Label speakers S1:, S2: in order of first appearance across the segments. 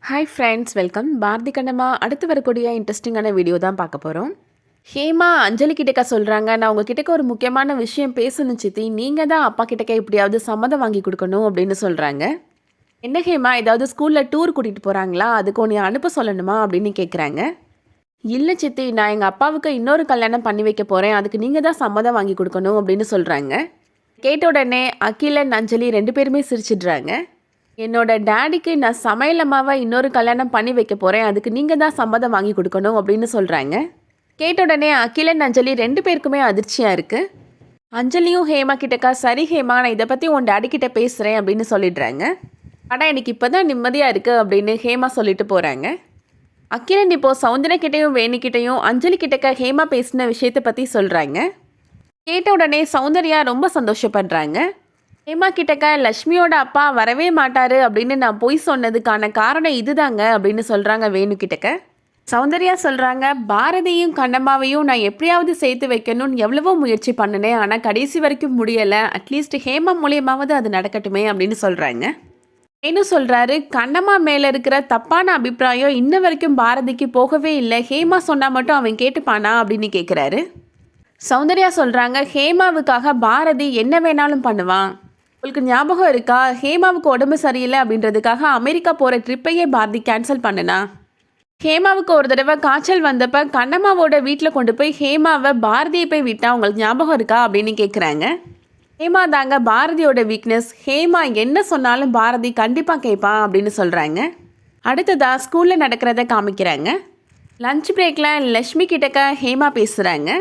S1: Hi friends, welcome. Bharathi Kannamma அடுத்து வரக்கூடிய இன்ட்ரெஸ்டிங்கான வீடியோ தான் பார்க்க போகிறோம். ஹேமா அஞ்சலி கிட்டக்க சொல்கிறாங்க, நான் உங்ககிட்டக்க ஒரு முக்கியமான விஷயம் பேசணும் சித்தி, நீங்கள் தான் அப்பா கிட்டக்க எப்படியாவது சம்மதம் வாங்கி கொடுக்கணும் அப்படின்னு சொல்கிறாங்க. என்ன ஹேமா, ஏதாவது ஸ்கூலில் டூர் கூட்டிகிட்டு போகிறாங்களா, அதுக்கு உன்னை அனுப்ப சொல்லணுமா அப்படின்னு கேட்குறாங்க. இல்லை சித்தி, நான் எங்கள் அப்பாவுக்கு இன்னொரு கல்யாணம் பண்ணி வைக்க போகிறேன், அதுக்கு நீங்கள் தான் சம்மதம் வாங்கி கொடுக்கணும் அப்படின்னு சொல்கிறாங்க. கேட்ட உடனே அகிலன் அஞ்சலி 2 பேருமே சிரிச்சிடுறாங்க. என்னோட டேடிக்கு நான் சமையல் அம்மாவை இன்னொரு கல்யாணம் பண்ணி வைக்க போகிறேன், அதுக்கு நீங்கள் தான் சம்மதம் வாங்கி கொடுக்கணும் அப்படின்னு சொல்கிறாங்க. கேட்ட உடனே அகிலன் அஞ்சலி 2 பேருக்குமே அதிர்ச்சியாக இருக்குது. அஞ்சலியும் ஹேமா கிட்டக்கா, சரி ஹேமா, நான் இதை பற்றி உன் டேடி கிட்ட பேசுகிறேன் அப்படின்னு சொல்லிடுறாங்க. ஆனால் எனக்கு இப்போ தான் நிம்மதியாக இருக்குது அப்படின்னு ஹேமா சொல்லிட்டு போகிறாங்க. அகிலன் இப்போது சௌந்தர்யக்கிட்டையும் வேணிக்கிட்டையும் அஞ்சலி கிட்டக்க ஹேமா பேசின விஷயத்தை பற்றி சொல்கிறாங்க. கேட்ட உடனே சௌந்தர்யா ரொம்ப சந்தோஷப்படுறாங்க. ஹேமா கிட்டக்க லக்ஷ்மியோட அப்பா வரவே மாட்டார் அப்படின்னு நான் பொய் சொன்னதுக்கான காரணம் இதுதாங்க அப்படின்னு சொல்கிறாங்க வேணு கிட்டக்க. சௌந்தர்யா சொல்கிறாங்க, பாரதியும் கண்ணம்மாவையும் நான் எப்படியாவது சேர்த்து வைக்கணும்னு எவ்வளவோ முயற்சி பண்ணினேன், ஆனால் கடைசி வரைக்கும் முடியலை, அட்லீஸ்ட் ஹேமா மூலியமாவது அது நடக்கட்டுமே அப்படின்னு சொல்கிறாங்க. வேணு சொல்கிறாரு, கண்ணம்மா மேலே இருக்கிற தப்பான அபிப்பிராயம் இன்ன வரைக்கும் பாரதிக்கு போகவே இல்லை, ஹேமா சொன்னால் மட்டும் அவன் கேட்டுப்பானா அப்படின்னு கேட்குறாரு. சௌந்தர்யா சொல்கிறாங்க, ஹேமாவுக்காக பாரதி என்ன வேணாலும் பண்ணுவான். உங்களுக்கு ஞாபகம் இருக்கா, ஹேமாவுக்கு உடம்பு சரியில்லை அப்படின்றதுக்காக அமெரிக்கா போகிற ட்ரிப்பையே பாரதி கேன்சல் பண்ணுனா. ஹேமாவுக்கு ஒரு தடவை காய்ச்சல் வந்தப்போ கண்ணம்மாவோட வீட்டில் கொண்டு போய் ஹேமாவை பாரதியை போய் விட்டா, உங்களுக்கு ஞாபகம் இருக்கா அப்படின்னு கேட்குறாங்க. ஹேமா தாங்க பாரதியோட வீக்னஸ், ஹேமா என்ன சொன்னாலும் பாரதி கண்டிப்பாக கேட்பான் அப்படின்னு சொல்கிறாங்க. அடுத்ததாக ஸ்கூலில் நடக்கிறத காமிக்கிறாங்க. லஞ்ச் பிரேக்கில் லக்ஷ்மி கிட்டக்க ஹேமா பேசுகிறாங்க.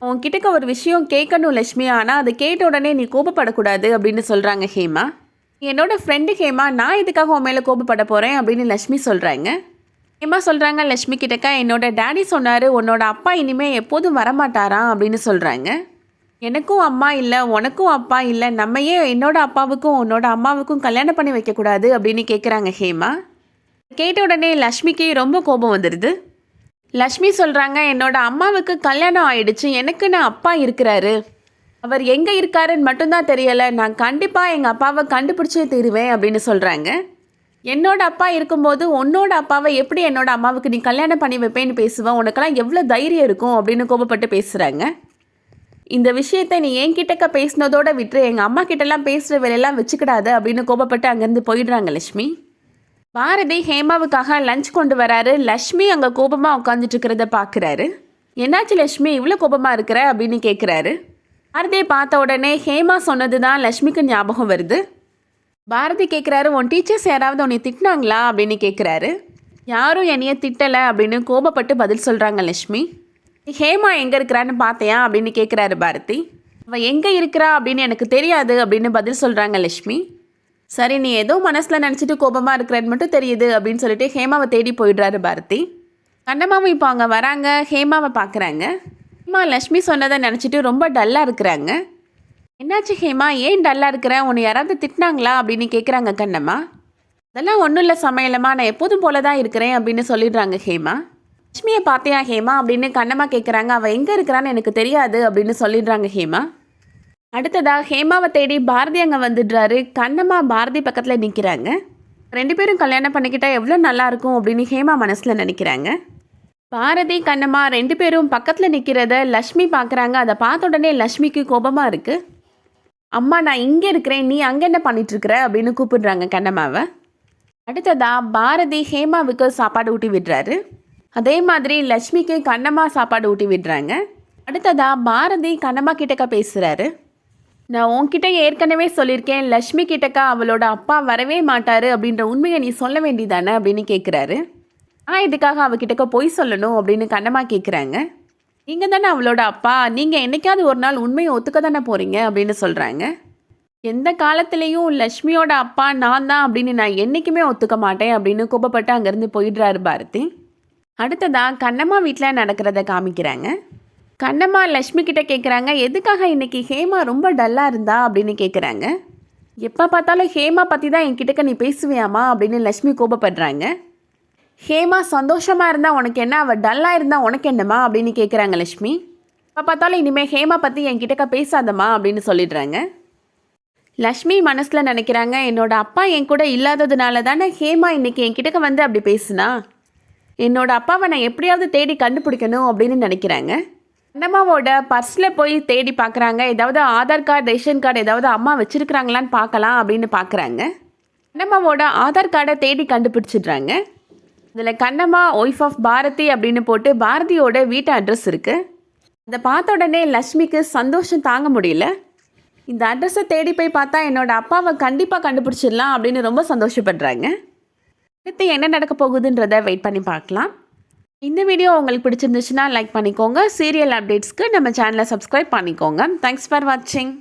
S1: உன்கிட்டக்க ஒரு விஷயம் கேட்கணும் லக்ஷ்மி, ஆனால் அதை கேட்ட உடனே நீ கோபப்படக்கூடாது அப்படின்னு சொல்கிறாங்க ஹேமா. என்னோட ஃப்ரெண்டு ஹேமா, நான் இதுக்காக உன் மேலே கோபப்பட போகிறேன் அப்படின்னு லக்ஷ்மி சொல்கிறாங்க. ஹேமா சொல்கிறாங்க லக்ஷ்மி கிட்டக்க, என்னோட டேடி சொன்னார் உன்னோட அப்பா இனிமேல் எப்போதும் வரமாட்டாராம் அப்படின்னு சொல்கிறாங்க. எனக்கும் அம்மா இல்லை, உனக்கும் அப்பா இல்லை, நம்ம ஏன் என்னோட அப்பாவுக்கும் உன்னோட அம்மாவுக்கும் கல்யாணம் பண்ணி வைக்கக்கூடாது அப்படின்னு கேட்குறாங்க ஹேமா. கேட்ட உடனே லக்ஷ்மிக்கு ரொம்ப கோபம் வந்துடுது. லக்ஷ்மி சொல்கிறாங்க, என்னோட அம்மாவுக்கு கல்யாணம் ஆயிடுச்சு, எனக்குன்னு அப்பா இருக்கிறாரு, அவர் எங்கே இருக்காருன்னு மட்டும்தான் தெரியலை, நான் கண்டிப்பாக எங்கள் அப்பாவை கண்டுபிடிச்சே தீருவேன் அப்படின்னு சொல்கிறாங்க. என்னோட அப்பா இருக்கும்போது உன்னோட அப்பாவை எப்படி என்னோட அம்மாவுக்கு நீ கல்யாணம் பண்ணி வைப்பேன்னு பேசுவேன், உனக்கெல்லாம் எவ்வளோ தைரியம் இருக்கும் அப்படின்னு கோபப்பட்டு பேசுகிறாங்க. இந்த விஷயத்தை நீ என்கிட்டக்க பேசினதோட விட்டு எங்கள் அம்மா கிட்டலாம் பேசுகிற வேலையெல்லாம் வச்சுக்கிடாது அப்படின்னு கோபப்பட்டு அங்கேருந்து போயிடுறாங்க லக்ஷ்மி. பாரதி ஹேமாவுக்காக லஞ்ச் கொண்டு வராரு. லக்ஷ்மி அங்கே கோபமாக உட்காந்துட்டு இருக்கிறத பார்க்குறாரு. என்னாச்சு லக்ஷ்மி, இவ்வளோ கோபமாக இருக்கிற அப்படின்னு கேட்குறாரு. பாரதியை பார்த்த உடனே ஹேமா சொன்னது தான் லக்ஷ்மிக்கு ஞாபகம் வருது. பாரதி கேட்குறாரு, உன் டீச்சர்ஸ் யாராவது உன்னை திட்டினாங்களா அப்படின்னு கேட்குறாரு. யாரும் என்னைய திட்டலை அப்படின்னு கோபப்பட்டு பதில் சொல்கிறாங்க லக்ஷ்மி. ஹேமா எங்கே இருக்கிறான்னு பார்த்தியா அப்படின்னு கேட்குறாரு பாரதி. அவள் எங்கே இருக்கிறா அப்படின்னு எனக்கு தெரியாது அப்படின்னு பதில் சொல்கிறாங்க லக்ஷ்மி. சரி, நீ ஏதோ மனசில் நினச்சிட்டு கோபமாக இருக்கிறன்னு மட்டும் தெரியுது அப்படின்னு சொல்லிட்டு ஹேமாவை தேடி போயிடுறாரு பாரதி. கண்ணம்மாவும் இப்போ அங்கே வராங்க, ஹேமாவை பார்க்குறாங்க. ஹேமா லக்ஷ்மி சொன்னதை நினச்சிட்டு ரொம்ப டல்லாக இருக்கிறாங்க. என்னாச்சு ஹேமா, ஏன் டல்லாக இருக்கிற, உன்னை யாராவது திட்டினாங்களா அப்படின்னு கேட்குறாங்க கண்ணம்மா. அதெல்லாம் ஒன்றும் இல்லை சமையலம்மா, நான் எப்போதும் போல தான் இருக்கிறேன் அப்படின்னு சொல்லிடுறாங்க ஹேமா. லக்ஷ்மியை பார்த்தியா ஹேமா அப்படின்னு கண்ணம்மா கேட்குறாங்க. அவள் எங்கே இருக்கிறான்னு எனக்கு தெரியாது அப்படின்னு சொல்லிடுறாங்க ஹேமா. அடுத்ததாக ஹேமாவை தேடி பாரதி அங்கே வந்துடுறாரு. கண்ணம்மா பாரதி பக்கத்தில் நிற்கிறாங்க. 2 பேரும் கல்யாணம் பண்ணிக்கிட்டால் எவ்வளோ நல்லாயிருக்கும் அப்படின்னு ஹேமா மனசில் நினைக்கிறாங்க. பாரதி கண்ணம்மா 2 பேரும் பக்கத்தில் நிற்கிறத லக்ஷ்மி பார்க்குறாங்க. அதை பார்த்த உடனே லக்ஷ்மிக்கு கோபமாக இருக்குது. அம்மா, நான் இங்கே இருக்கிறேன், நீ அங்கே என்ன பண்ணிகிட்ருக்குற அப்படின்னு கூப்பிடுறாங்க கண்ணம்மாவை. அடுத்ததாக பாரதி ஹேமாவுக்கு சாப்பாடு ஊட்டி விடுறாரு. அதே மாதிரி லக்ஷ்மிக்கு கண்ணம்மா சாப்பாடு ஊட்டி விடுறாங்க. அடுத்ததாக பாரதி கண்ணம்மா கிட்டக்க பேசுகிறாரு. நான் உன்கிட்ட ஏற்கனவே சொல்லியிருக்கேன், லக்ஷ்மி கிட்டக்கா அவளோட அப்பா வரவே மாட்டார் அப்படின்ற உண்மையை நீ சொல்ல வேண்டியதானே அப்படின்னு கேட்குறாரு. இதுக்காக அவகிட்டக்க பொய் சொல்லணும் அப்படின்னு கண்ணம்மா கேட்குறாங்க. நீங்கள் தானே அவளோட அப்பா, நீங்கள் என்னைக்காவது ஒரு நாள் உண்மையை ஒத்துக்க தானே போகிறீங்க அப்படின்னு சொல்கிறாங்க. எந்த காலத்துலேயும் லக்ஷ்மியோட அப்பா நான் தான் அப்படின்னு நான் என்றைக்குமே ஒத்துக்க மாட்டேன் அப்படின்னு கோபப்பட்டு அங்கேருந்து போயிடுறாரு பாரதி. அடுத்ததாக கண்ணம்மா வீட்டில் நடக்கிறத காமிக்கிறாங்க. கண்ணம்மா லக்ஷ்மி கிட்ட கேட்குறாங்க, எதுக்காக இன்றைக்கி ஹேமா ரொம்ப டல்லாக இருந்தா அப்படின்னு கேட்குறாங்க. எப்போ பார்த்தாலும் ஹேமா பற்றி தான் என்கிட்டக்க நீ பேசுவியாமா அப்படின்னு லக்ஷ்மி கோபப்படுறாங்க. ஹேமா சந்தோஷமாக இருந்தால் உனக்கு என்ன, அவள் டல்லாக இருந்தால் உனக்கு என்னம்மா அப்படின்னு கேட்குறாங்க லக்ஷ்மி. எப்போ பார்த்தாலும் இனிமேல் ஹேமா பற்றி என்கிட்டக்க பேசாதம்மா அப்படின்னு சொல்லிடுறாங்க. லக்ஷ்மி மனசில் நினைக்கிறாங்க, என்னோட அப்பா என் கூட இல்லாததுனால தானே ஹேமா இன்னைக்கு என்கிட்ட வந்து அப்படி பேசுனா. என்னோட அப்பாவை நான் எப்படியாவது தேடி கண்டுபிடிக்கணும் அப்படின்னு நினைக்கிறாங்க. கண்ணம்மாவோட பர்ஸில் போய் தேடி பார்க்குறாங்க. ஏதாவது ஆதார் கார்டு, ரேஷன் கார்டு ஏதாவது அம்மா வச்சுருக்குறாங்களான்னு பார்க்கலாம் அப்படின்னு பார்க்குறாங்க. கண்ணம்மாவோட ஆதார் கார்டை தேடி கண்டுபிடிச்சிடுறாங்க. இதில் கண்ணம்மா ஒய்ஃப் ஆஃப் பாரதி அப்படின்னு போட்டு பாரதியோட வீட்டு அட்ரஸ் இருக்குது. அதை பார்த்த உடனே லக்ஷ்மிக்கு சந்தோஷம் தாங்க முடியல. இந்த அட்ரஸை தேடி போய் பார்த்தா என்னோடய அப்பாவை கண்டிப்பாக கண்டுபிடிச்சிடலாம் அப்படின்னு ரொம்ப சந்தோஷப்படுறாங்க. அடுத்து என்ன நடக்க போகுதுன்றதை வெயிட் பண்ணி பார்க்கலாம். இந்த வீடியோ உங்களுக்கு பிடிச்சிருந்துச்சுன்னா லைக் பண்ணிக்கோங்க. சீரியல் அப்டேட்ஸ்க்கு நம்ம சேனலை சப்ஸ்கிரைப் பண்ணிக்கோங்க. தேங்க்ஸ் ஃபார் வாட்சிங்.